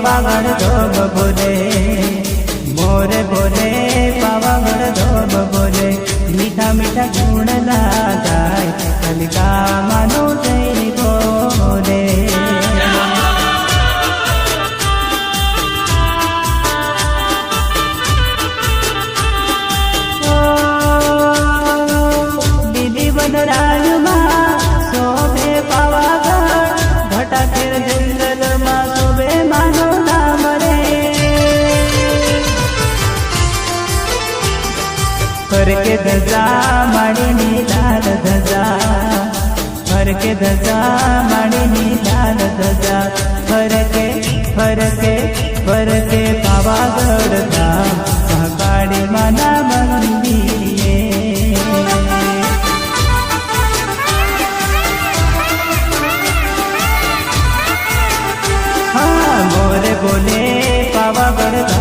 पावागढ़ धोम बोले, मोरे बोले पावागढ़ धोम बोले। मीठा मीठा गुण लगाए कलिका मानो जय बोले। राज में शोभे पावागढ़, घटाखेर जंगल में शोभे मानो नाम रे। फरके धजा माड़ीनी लाल धजा, फरके धजा माड़ीनी लाल धजा। फरके फरके फरके पावागढ़ धाम, महाकाળી माना मंदिरे। बोले